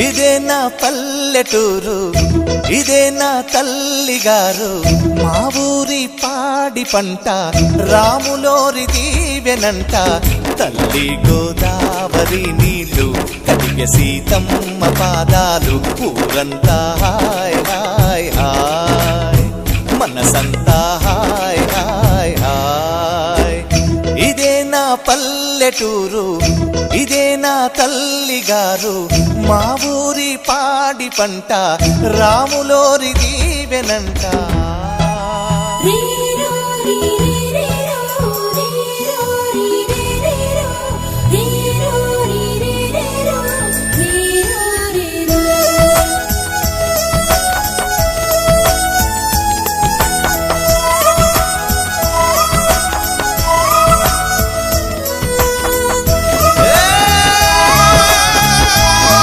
ఇదే నా పల్లెటూరు, ఇదే నా తల్లిగారు, మా ఊరి పాడి పంట రాములోరి దీవెనంట. తల్లి గోదావరి నీళ్ళు కడిగ సీతమ్మ పాదాలు, ఊరంతా హాయ్ హాయ్ హాయ్, మనసంతా హాయ్ హాయ్ హాయ్. ఇదే నా పల్లెటూరు, ఇదే నా తల్లిగారు, మా ఊరి పాడి పంట రాములోరి దీవెనంట.